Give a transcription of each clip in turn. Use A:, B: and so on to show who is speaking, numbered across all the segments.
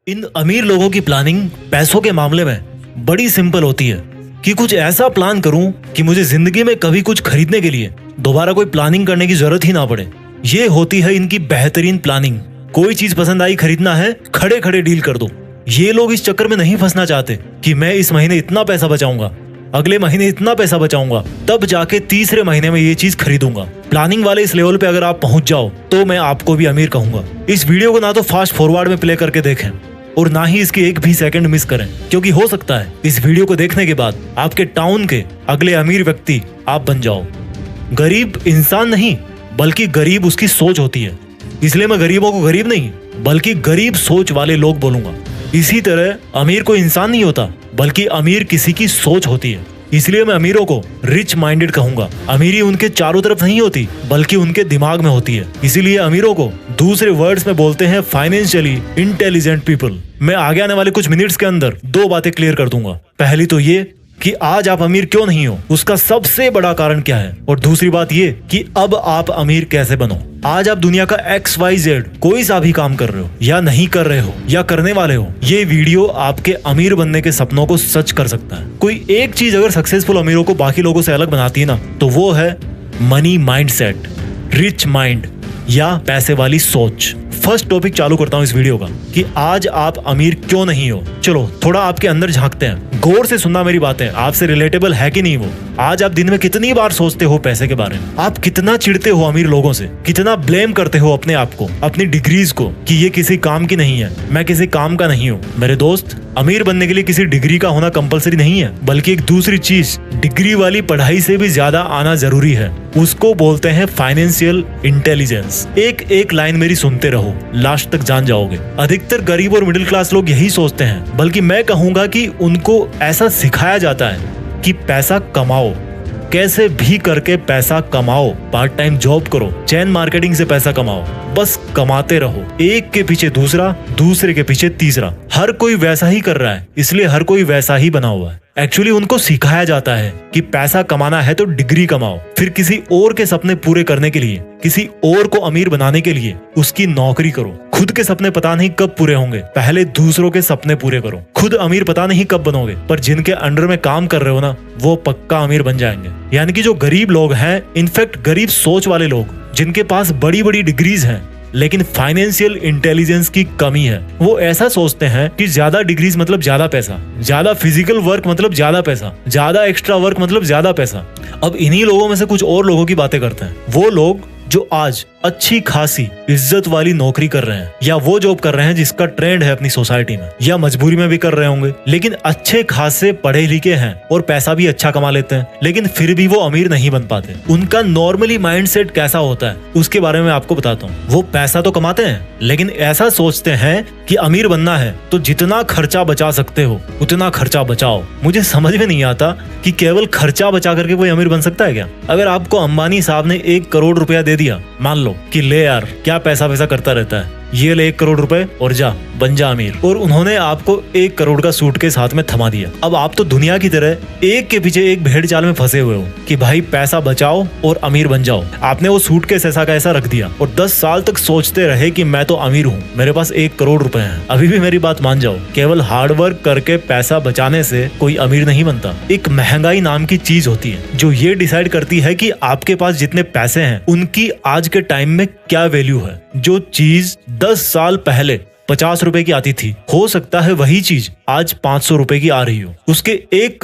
A: इन अमीर लोगों की प्लानिंग पैसों के मामले में बड़ी सिंपल होती है कि कुछ ऐसा प्लान करूं कि मुझे जिंदगी में कभी कुछ खरीदने के लिए दोबारा कोई प्लानिंग करने की जरूरत ही ना पड़े। ये होती है इनकी बेहतरीन प्लानिंग। कोई चीज पसंद आई, खरीदना है, खड़े खड़े डील कर दो। ये लोग इस चक्कर में नहीं फंसना चाहते कि मैं इस महीने इतना पैसा बचाऊंगा, अगले महीने इतना पैसा बचाऊंगा, तब जाके तीसरे महीने में ये चीज खरीदूंगा। प्लानिंग वाले इस लेवल पे अगर आप पहुंच जाओ तो मैं आपको भी अमीर कहूंगा। इस वीडियो को ना तो फास्ट फॉरवर्ड में प्ले करके देखें और ना ही इसकी एक भी सेकंड मिस करें, क्योंकि हो सकता है इस वीडियो को देखने के बाद आपके टाउन के अगले अमीर व्यक्ति आप बन जाओ। गरीब इंसान नहीं बल्कि गरीब उसकी सोच होती है, इसलिए मैं गरीबों को गरीब नहीं बल्कि गरीब सोच वाले लोग बोलूंगा। इसी तरह अमीर कोई इंसान नहीं होता बल्कि अमीर किसी की सोच होती है, इसलिए मैं अमीरों को रिच माइंडेड कहूंगा। अमीरी उनके चारों तरफ नहीं होती बल्कि उनके दिमाग में होती है, इसीलिए अमीरों को दूसरे वर्ड्स में बोलते हैं फाइनेंशियली इंटेलिजेंट पीपल। मैं आगे आने वाले कुछ मिनट्स के अंदर दो बातें क्लियर कर दूंगा। पहली तो ये कि आज आप अमीर क्यों नहीं हो, उसका सबसे बड़ा कारण क्या है, और दूसरी बात ये कि अब आप अमीर कैसे बनो। आज आप दुनिया का XYZ कोई सा भी काम कर रहे हो या नहीं कर रहे हो या करने वाले हो, ये वीडियो आपके अमीर बनने के सपनों को सच कर सकता है। कोई एक चीज अगर सक्सेसफुल अमीरों को बाकी लोगों से अलग बनाती है ना, तो वो है मनी माइंडसेट, रिच माइंड या पैसे वाली सोच। फर्स्ट टॉपिक चालू करता हूँ इस वीडियो का कि आज आप अमीर क्यों नहीं हो। चलो थोड़ा आपके अंदर झांकते हैं, गौर से सुनना मेरी बातें, आपसे रिलेटेबल है कि नहीं वो। आज आप दिन में कितनी बार सोचते हो पैसे के बारे में, आप कितना चिढ़ते हो अमीर लोगों से, कितना ब्लेम करते हो अपने आप को, अपनी डिग्रीज को कि ये किसी काम की नहीं है, मैं किसी काम का नहीं हूँ। मेरे दोस्त, अमीर बनने के लिए किसी डिग्री का होना कंपलसरी नहीं है, बल्कि एक दूसरी चीज डिग्री वाली पढ़ाई से भी ज्यादा आना जरूरी है। उसको बोलते हैं फाइनेंशियल इंटेलिजेंस। एक लाइन मेरी सुनते रहो, लास्ट तक जान जाओगे। अधिकतर गरीब और मिडिल क्लास लोग यही सोचते हैं, बल्कि मैं कहूंगा कि उनको ऐसा सिखाया जाता है कि पैसा कमाओ, कैसे भी करके पैसा कमाओ, पार्ट टाइम जॉब करो, चैन मार्केटिंग से पैसा कमाओ, बस कमाते रहो। एक के पीछे दूसरा, दूसरे के पीछे तीसरा। हर कोई वैसा ही कर रहा है, इसलिए हर कोई वैसा ही बना हुआ है। एक्चुअली उनको सिखाया जाता है कि पैसा कमाना है तो डिग्री कमाओ, फिर किसी और के सपने पूरे करने के लिए, किसी और को अमीर बनाने के लिए उसकी नौकरी करो। खुद के सपने पता नहीं कब पूरे होंगे, पहले दूसरों के सपने पूरे करो। खुद अमीर पता नहीं कब बनोगे, पर जिनके अंडर में काम कर रहे हो ना, वो पक्का अमीर बन जाएंगे। यानी कि जो गरीब लोग हैं, इनफैक्ट गरीब सोच वाले लोग, जिनके पास बड़ी बड़ी डिग्रीज हैं लेकिन फाइनेंशियल इंटेलिजेंस की कमी है, वो ऐसा सोचते हैं कि ज्यादा डिग्रीज मतलब ज्यादा पैसा, ज्यादा फिजिकल वर्क मतलब ज्यादा पैसा, ज्यादा एक्स्ट्रा वर्क मतलब ज्यादा पैसा। अब इन्हीं लोगों में से कुछ और लोगों की बातें करते हैं, वो लोग जो आज अच्छी खासी इज्जत वाली नौकरी कर रहे हैं या वो जॉब कर रहे हैं जिसका ट्रेंड है अपनी सोसाइटी में, या मजबूरी में भी कर रहे होंगे, लेकिन अच्छे खासे पढ़े लिखे हैं और पैसा भी अच्छा कमा लेते हैं, लेकिन फिर भी वो अमीर नहीं बन पाते। उनका नॉर्मली माइंडसेट कैसा होता है उसके बारे में आपको बताता हूँ। वो पैसा तो कमाते हैं लेकिन ऐसा सोचते हैं कि अमीर बनना है तो जितना खर्चा बचा सकते हो उतना खर्चा बचाओ। मुझे समझ में नहीं आता कि केवल खर्चा बचा करके कोई अमीर बन सकता है क्या? अगर आपको अंबानी साहब ने 1 करोड़ रुपया दे दिया, मान लो कि ले यार क्या पैसा करता रहता है, ये ले 1 करोड़ रुपए और जा बन जा अमीर, और उन्होंने आपको 1 करोड़ का सूटकेस हाथ में थमा दिया। अब आप तो दुनिया की तरह एक के पीछे एक भेड़ चाल में फंसे हुए हो कि भाई पैसा बचाओ और अमीर बन जाओ। आपने वो सूटकेस ऐसा का ऐसा रख दिया और 10 साल तक सोचते रहे कि मैं तो अमीर हूँ, मेरे पास 1 करोड़ रुपए हैं। अभी भी मेरी बात मान जाओ, केवल हार्डवर्क करके पैसा बचाने से कोई अमीर नहीं बनता। एक महंगाई नाम की चीज होती है जो ये डिसाइड करती है कि आपके पास जितने पैसे हैं उनकी आज के टाइम में क्या वैल्यू है। जो चीज 10 साल पहले 50 रुपए की आती थी, हो सकता है वही चीज आज 500 रुपए की आ रही हो। उसके 1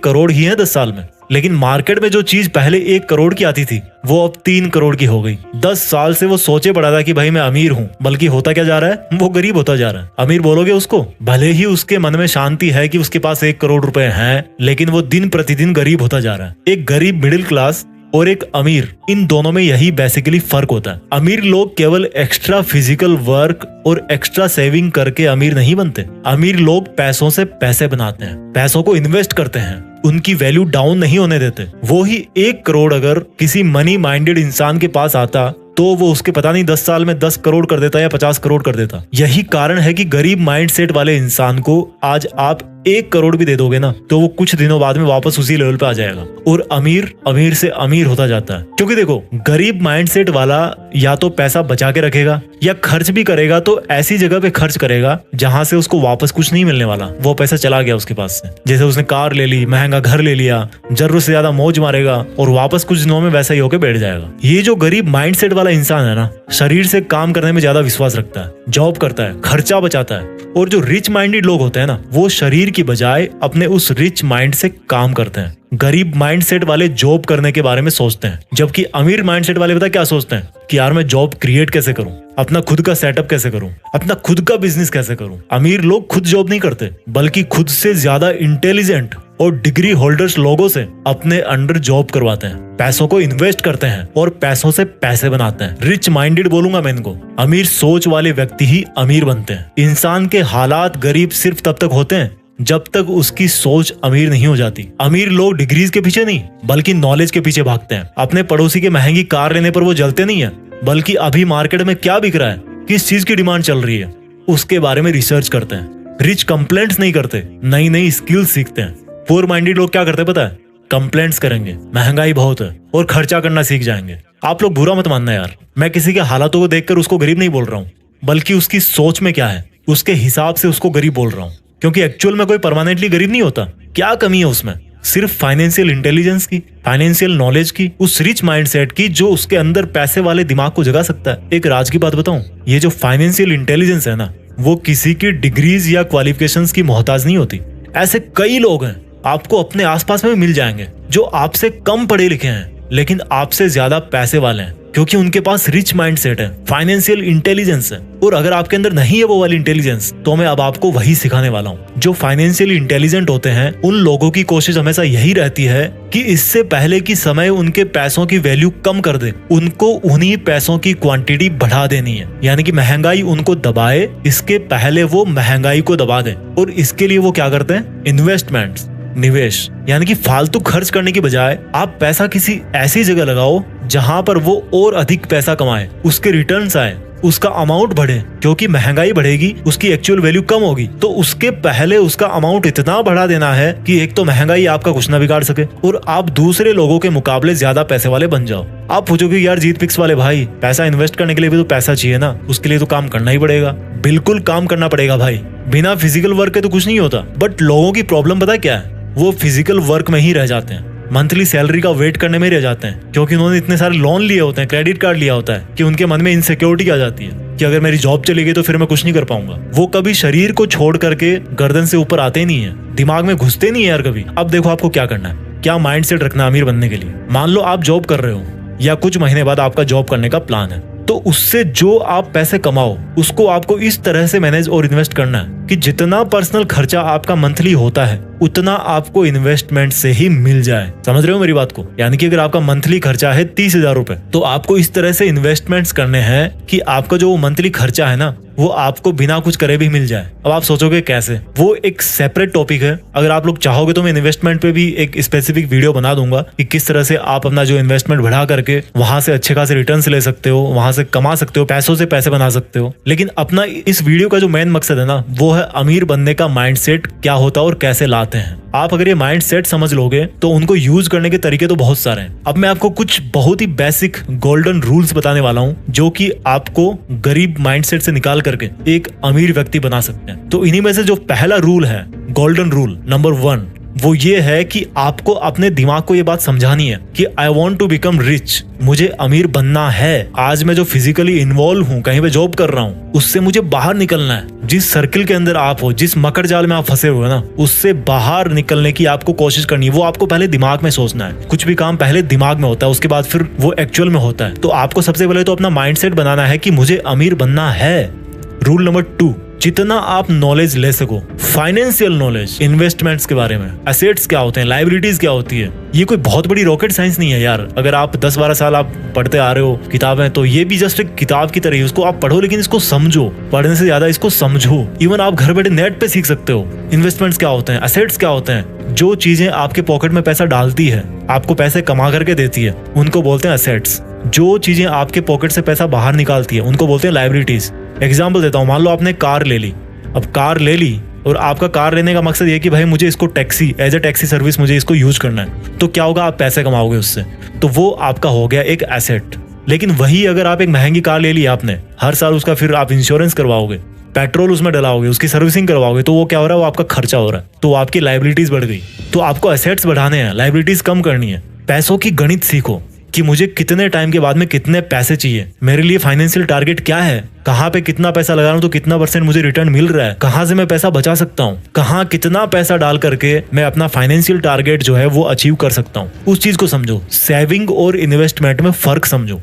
A: करोड़ ही है 10 साल में, लेकिन मार्केट में जो चीज पहले 1 करोड़ की आती थी वो अब 3 करोड़ की हो गई। 10 साल से वो सोचे पड़ा था कि भाई मैं अमीर हूँ, बल्कि होता क्या जा रहा है, वो गरीब होता जा रहा है। अमीर बोलोगे उसको, भले ही उसके मन में शांति है कि उसके पास 1 करोड़ रुपए हैं, लेकिन वो दिन प्रतिदिन गरीब होता जा रहा है। एक गरीब मिडिल क्लास और एक अमीर, इन दोनों में यही बेसिकली फर्क होता है। अमीर लोग केवल एक्स्ट्रा फिजिकल वर्क और एक्स्ट्रा सेविंग करके अमीर नहीं बनते। अमीर लोग पैसों से पैसे बनाते हैं, पैसों को इन्वेस्ट करते हैं, उनकी वैल्यू डाउन नहीं होने देते। वो ही 1 करोड़ अगर किसी मनी माइंडेड इंसान के पास आता तो वो उसके पता नहीं 10 साल में 10 करोड़ कर देता या 50 करोड़ कर देता। यही कारण है कि गरीब माइंडसेट वाले इंसान को आज आप 1 करोड़ भी दे दोगे ना तो वो कुछ दिनों बाद में वापस उसी लेवल पे आ जाएगा और अमीर अमीर से अमीर होता जाता है। क्योंकि देखो, गरीब माइंडसेट वाला या तो पैसा बचा के रखेगा या खर्च भी करेगा तो ऐसी जगह पे खर्च करेगा जहां से उसको वापस कुछ नहीं मिलने वाला, वो पैसा चला गया उसके पास से। जैसे उसने कार ले ली, महंगा घर ले लिया, जरूरत से ज्यादा मौज मारेगा और वापस कुछ दिनों में वैसा ही होकर बैठ जाएगा। ये जो गरीब माइंडसेट वाला इंसान है ना, शरीर से काम करने में ज्यादा विश्वास रखता है, जॉब करता है, खर्चा बचाता है। और जो रिच माइंडेड लोग होते हैं ना, वो शरीर की बजाय अपने उस रिच माइंड से काम करते हैं। गरीब माइंडसेट वाले जॉब करने के बारे में सोचते हैं, जबकि अमीर माइंडसेट वाले पता क्या सोचते हैं कि यार मैं जॉब क्रिएट कैसे करूं, अपना खुद का सेटअप कैसे करूं, अपना खुद का बिजनेस कैसे करूं। अमीर लोग खुद जॉब नहीं करते, बल्कि खुद से ज्यादा इंटेलिजेंट और डिग्री होल्डर्स लोगों से अपने अंडर जॉब करवाते हैं, पैसों को इन्वेस्ट करते हैं और पैसों से पैसे बनाते हैं। रिच माइंडेड बोलूंगा मैं इनको। अमीर सोच वाले व्यक्ति ही अमीर बनते हैं। इंसान के हालात गरीब सिर्फ तब तक होते हैं जब तक उसकी सोच अमीर नहीं हो जाती। अमीर लोग डिग्रीज के पीछे नहीं बल्कि नॉलेज के पीछे भागते हैं। अपने पड़ोसी के महंगी कार लेने पर वो जलते नहीं है, बल्कि अभी मार्केट में क्या बिक रहा है, किस चीज की डिमांड चल रही है, उसके बारे में रिसर्च करते हैं। रिच कंप्लेंट्स नहीं करते, नई नई स्किल्स सीखते हैं। पुअर माइंडेड लोग क्या करते हैं पता है? कंप्लेंट्स करेंगे, महंगाई बहुत है और खर्चा करना सीख जाएंगे। आप लोग बुरा मत मानना यार, मैं किसी के हालातों को देखकर उसको गरीब नहीं बोल रहा हूँ, बल्कि उसकी सोच में क्या है उसके हिसाब से उसको गरीब बोल रहा हूँ। क्योंकि एक्चुअल में कोई परमानेंटली गरीब नहीं होता। क्या कमी है उसमें? सिर्फ फाइनेंशियल इंटेलिजेंस की, फाइनेंशियल नॉलेज की, उस रिच माइंडसेट की जो उसके अंदर पैसे वाले दिमाग को जगा सकता है। एक राज की बात बताऊं, ये जो फाइनेंशियल इंटेलिजेंस है ना, वो किसी की डिग्रीज या क्वालिफिकेशंस की मोहताज नहीं होती। ऐसे कई लोग हैं, आपको अपने आसपास में मिल जाएंगे, जो आपसे कम पढ़े लिखे हैं लेकिन आपसे ज्यादा पैसे वाले हैं, क्योंकि उनके पास रिच माइंडसेट है, फाइनेंशियल इंटेलिजेंस है। और अगर आपके अंदर नहीं है वो वाली इंटेलिजेंस, तो मैं अब आपको वही सिखाने वाला हूँ। जो फाइनेंशियली इंटेलिजेंट होते हैं, उन लोगों की कोशिश हमेशा यही रहती है कि इससे पहले कि समय उनके पैसों की वैल्यू कम कर दे, उनको उन्हीं पैसों की क्वांटिटी बढ़ा देनी है। यानी कि महंगाई उनको दबाए, इसके पहले वो महंगाई को दबा दें। और इसके लिए वो क्या करते हैं? इन्वेस्टमेंट्स, निवेश। यानी कि फालतू खर्च करने की बजाय आप पैसा किसी ऐसी जगह लगाओ जहां पर वो और अधिक पैसा कमाए, उसके रिटर्न्स आए, उसका अमाउंट बढ़े। क्योंकि महंगाई बढ़ेगी, उसकी एक्चुअल वैल्यू कम होगी, तो उसके पहले उसका अमाउंट इतना बढ़ा देना है कि एक तो महंगाई आपका कुछ ना बिगाड़ सके और आप दूसरे लोगों के मुकाबले ज्यादा पैसे वाले बन जाओ। आप पूछोगे यार जीत फिक्स वाले भाई, पैसा इन्वेस्ट करने के लिए भी तो पैसा चाहिए ना, उसके लिए तो काम करना ही पड़ेगा। बिल्कुल काम करना पड़ेगा भाई, बिना फिजिकल वर्क के तो कुछ नहीं होता। बट लोगों की प्रॉब्लम पता क्या है? वो फिजिकल वर्क में ही रह जाते हैं, मंथली सैलरी का वेट करने में रह जाते हैं, क्योंकि उन्होंने इतने सारे लोन लिए होते हैं, क्रेडिट कार्ड लिया होता है, कि उनके मन में इनसिक्योरिटी आ जाती है कि अगर मेरी जॉब चली गई तो फिर मैं कुछ नहीं कर पाऊंगा। वो कभी शरीर को छोड़ करके गर्दन से ऊपर आते नहीं है, दिमाग में घुसते नहीं है यार कभी। अब देखो आपको क्या करना है, क्या माइंडसेट रखना है अमीर बनने के लिए। मान लो आप जॉब कर रहे हो या कुछ महीने बाद आपका जॉब करने का प्लान है, तो उससे जो आप पैसे कमाओ उसको आपको इस तरह से मैनेज और इन्वेस्ट करना है कि जितना पर्सनल खर्चा आपका मंथली होता है उतना आपको इन्वेस्टमेंट से ही मिल जाए। समझ रहे हो मेरी बात को? यानी कि अगर आपका मंथली खर्चा है 30,000 रुपए, तो आपको इस तरह से इन्वेस्टमेंट्स करने हैं कि आपका जो मंथली खर्चा है ना, वो आपको बिना कुछ करे भी मिल जाए। अब आप सोचोगे कैसे? वो एक सेपरेट टॉपिक है। अगर आप लोग चाहोगे तो मैं इन्वेस्टमेंट पे भी एक स्पेसिफिक वीडियो बना दूंगा कि किस तरह से आप अपना जो इन्वेस्टमेंट बढ़ा करके वहां से अच्छे खासे रिटर्न्स ले सकते हो, वहां से कमा सकते हो, पैसों से पैसे बना सकते हो। लेकिन अपना इस वीडियो का जो मेन मकसद है ना, वो है अमीर बनने का माइंडसेट क्या होता है और कैसे लाते हैं। आप अगर ये माइंडसेट समझ लोगे तो उनको यूज करने के तरीके तो बहुत सारे हैं। अब मैं आपको कुछ बहुत ही बेसिक गोल्डन रूल्स बताने वाला हूँ, जो कि आपको गरीब माइंडसेट से निकाल करके एक अमीर व्यक्ति बना सकते हैं। तो इन्हीं में से जो पहला रूल है, गोल्डन रूल नंबर 1, वो ये है कि आपको अपने दिमाग को ये बात समझानी है कि I want to become rich, मुझे अमीर बनना है। आज मैं जो फिजिकली इन्वॉल्व हूँ, कहीं पे जॉब कर रहा हूँ, उससे मुझे बाहर निकलना है। जिस सर्किल के अंदर आप हो, जिस मकर जाल में आप फंसे हुए ना, उससे बाहर निकलने की आपको कोशिश करनी है। वो आपको पहले दिमाग में सोचना है। कुछ भी काम पहले दिमाग में होता है, उसके बाद फिर वो एक्चुअल में होता है। तो आपको सबसे पहले तो अपना माइंडसेट बनाना है कि मुझे अमीर बनना है। रूल नंबर 2, जितना आप नॉलेज ले सको, फाइनेंशियल नॉलेज, इन्वेस्टमेंट्स के बारे में, एसेट्स क्या होते हैं, लायबिलिटीज क्या होती है, ये कोई बहुत बड़ी रॉकेट साइंस नहीं है यार। अगर आप 10-12 साल आप पढ़ते आ रहे हो किताबें, तो ये भी जस्ट एक किताब की तरह ही, उसको आप पढ़ो लेकिन इसको समझो। पढ़ने से ज्यादा इसको समझो। इवन आप घर बैठे नेट पे सीख सकते हो इन्वेस्टमेंट्स क्या होते हैं, एसेट्स क्या होते हैं। जो चीजें आपके पॉकेट में पैसा डालती है, आपको पैसे कमा करके देती है, उनको बोलते हैं एसेट्स। जो चीजें आपके पॉकेट से पैसा बाहर निकालती है, उनको बोलते हैं लायबिलिटीज। एग्जाम्पल देता हूँ, मान लो आपने कार ले ली। अब कार ले ली और आपका कार लेने का मकसद ये कि भाई मुझे इसको taxi as a taxi service मुझे इसको यूज करना है, तो क्या होगा, आप पैसे कमाओगे उससे, तो वो आपका हो गया एक एसेट। लेकिन वही अगर आप एक महंगी कार ले ली आपने, हर साल उसका फिर आप इंश्योरेंस करवाओगे, पेट्रोल उसमें डलाओगे, उसकी सर्विसिंग करवाओगे, तो वो क्या हो रहा है, वो आपका खर्चा हो रहा है, तो आपकी लाइबिलिटीज बढ़ गई। तो आपको एसेट्स बढ़ाने हैं, लाइबिलिटीज कम करनी है। पैसों की गणित सीखो कि मुझे कितने टाइम के बाद में कितने पैसे चाहिए, मेरे लिए फाइनेंशियल टारगेट क्या है, कहाँ पे कितना पैसा लगा रहा हूँ तो कितना % मुझे रिटर्न मिल रहा है, कहाँ से मैं पैसा बचा सकता हूँ, कहाँ कितना पैसा डाल करके मैं अपना फाइनेंशियल टारगेट जो है वो अचीव कर सकता हूँ। उस चीज को समझो, सेविंग और इन्वेस्टमेंट में फर्क समझो।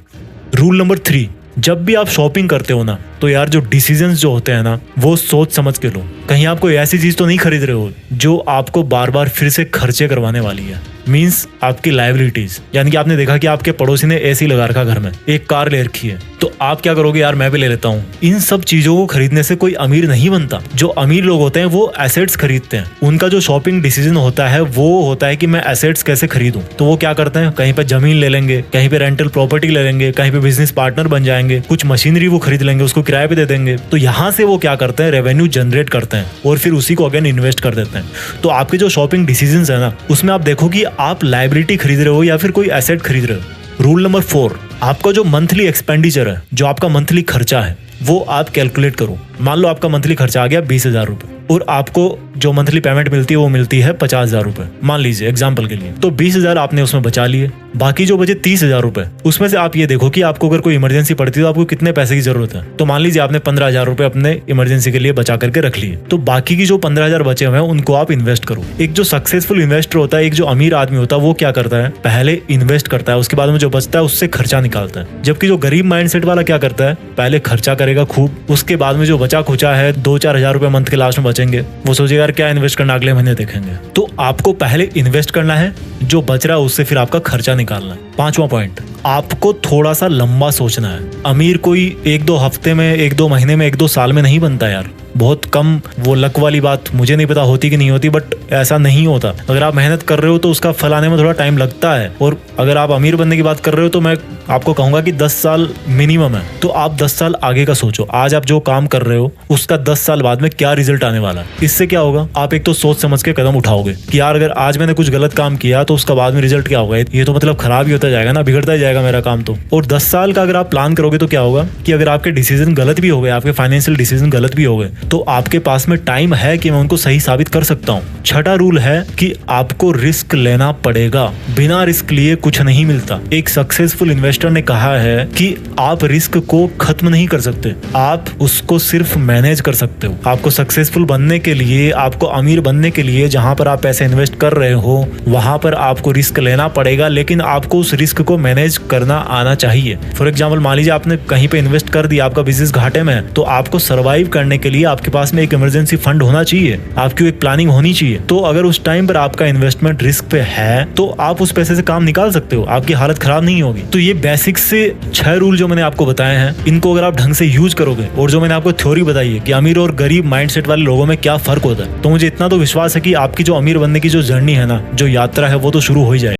A: रूल नंबर 3, जब भी आप शॉपिंग करते हो ना, तो यार जो डिसीजंस जो होते हैं ना, वो सोच समझ के लो। कहीं आप कोई ऐसी चीज तो नहीं खरीद रहे हो जो आपको बार बार फिर से खर्चे करवाने वाली है। मींस आपकी लायबिलिटीज, यानी कि आपने देखा कि आपके पड़ोसी ने एसी लगा रखा घर में, एक कार ले रखी है, तो आप क्या करोगे, यार मैं भी ले लेता हूँ। इन सब चीजों को खरीदने से कोई अमीर नहीं बनता। जो अमीर लोग होते हैं वो एसेट्स खरीदते हैं। उनका जो शॉपिंग डिसीजन होता है वो होता है कि मैं एसेट्स कैसे खरीदूं। तो वो क्या करते हैं, कहीं पे जमीन ले लेंगे, कहीं पे रेंटल प्रॉपर्टी ले लेंगे, कहीं पे बिजनेस पार्टनर बन जाएंगे, कुछ मशीनरी वो खरीद लेंगे, उसको किराए पे दे देंगे। तो यहाँ से वो क्या करते हैं, रेवेन्यू जनरेट करते हैं और फिर उसी को अगेन इन्वेस्ट कर देते हैं। तो आपके जो शॉपिंग डिसीजंस है ना, उसमें आप देखो कि आप लायबिलिटी खरीद रहे हो या फिर कोई एसेट खरीद रहे हो। रूल नंबर 4, आपका जो मंथली एक्सपेंडिचर है, जो आपका मंथली खर्चा है, वो आप कैलकुलेट करो। मान लो आपका मंथली खर्चा आ गया 20,000 रुपए और आपको जो मंथली पेमेंट मिलती है वो मिलती है 50,000 रुपए, मान लीजिए एग्जाम्पल के लिए। तो 20,000 आपने उसमें बचा लिए, बाकी जो बचे 30,000 रुपए, उसमें से आप ये देखो कि आपको अगर कोई इमरजेंसी पड़ती है तो आपको कितने पैसे की जरूरत है। तो मान लीजिए आपने 15,000 रुपए अपने इमरजेंसी के लिए बचा करके रख लिए, तो बाकी की जो 15,000 बचे हुए हैं उनको आप इन्वेस्ट करो। एक जो सक्सेसफुल इन्वेस्टर होता है, एक जो अमीर आदमी होता है, वो क्या करता है, पहले इन्वेस्ट करता है, उसके बाद में जो बचता है उससे खर्चा निकालता है। जबकि जो गरीब माइंडसेट वाला क्या करता है, पहले खर्चा करेगा खूब, उसके बाद में जो बचा खुचा है 2-4 हजार रुपए मंथ के लास्ट में बचेंगे, वो सोचेगा यार क्या इन्वेस्ट करना, अगले महीने देखेंगे। तो आपको पहले इन्वेस्ट करना है, जो बच रहा है उससे फिर आपका खर्चा निकालना है। 5वां पॉइंट, आपको थोड़ा सा लंबा सोचना है। अमीर कोई 1-2 हफ्ते में, 1-2 महीने में, 1-2 साल में नहीं बनता यार। बहुत कम, वो लक वाली बात मुझे नहीं पता होती कि नहीं होती, बट ऐसा नहीं होता। अगर आप मेहनत कर रहे हो तो उसका फल आने में थोड़ा टाइम लगता है। और अगर आप अमीर बनने की बात कर रहे हो तो मैं आपको कहूंगा कि 10 साल मिनिमम है। तो आप 10 साल आगे का सोचो, आज आप जो काम कर रहे हो उसका 10 साल बाद में क्या रिजल्ट आने वाला है। इससे क्या होगा, आप एक तो सोच समझ के कदम उठाओगे कि यार अगर आज मैंने कुछ गलत काम किया तो उसका बाद में रिजल्ट क्या होगा, ये तो मतलब खराब ही होता जाएगा ना, बिगड़ता ही जाएगा मेरा काम तो। और 10 साल का अगर आप प्लान करोगे तो क्या होगा कि अगर आपके डिसीजन गलत भी हो गए, आपके फाइनेंशियल डिसीजन गलत भी हो गए, तो आपके पास में टाइम है कि मैं उनको सही साबित कर सकता हूँ। 6वां रूल है कि आपको रिस्क लेना पड़ेगा, बिना रिस्क लिए कुछ नहीं मिलता। एक सक्सेसफुल इन्वेस्टर ने कहा है कि आप रिस्क को खत्म नहीं कर सकते, आप उसको सिर्फ मैनेज कर सकते हो। आपको सक्सेसफुल बनने के लिए, आपको अमीर बनने के लिए जहां पर आप पैसे इन्वेस्ट कर रहे हो वहां पर आपको रिस्क लेना पड़ेगा, लेकिन आपको उस रिस्क को मैनेज करना आना चाहिए। फॉर एग्जाम्पल, मान लीजिए आपने कहीं पे इन्वेस्ट कर दिया, आपका बिजनेस घाटे में है, तो आपको सर्वाइव करने के लिए आपके पास में एक इमरजेंसी फंड होना चाहिए, आपकी एक प्लानिंग होनी चाहिए। तो अगर उस टाइम पर आपका इन्वेस्टमेंट रिस्क पे है तो आप उस पैसे से काम निकाल सकते हो, आपकी हालत खराब नहीं होगी। तो ये बेसिक से 6 रूल जो मैंने आपको बताए हैं, इनको अगर आप ढंग से यूज करोगे, और जो मैंने आपको थ्योरी बताई है कि अमीर और गरीब माइंडसेट वाले लोगों में क्या फर्क होता है, तो मुझे इतना तो विश्वास है कि आपकी जो अमीर बनने की जो जर्नी है ना, जो यात्रा है, वो तो शुरू हो ही जाएगी।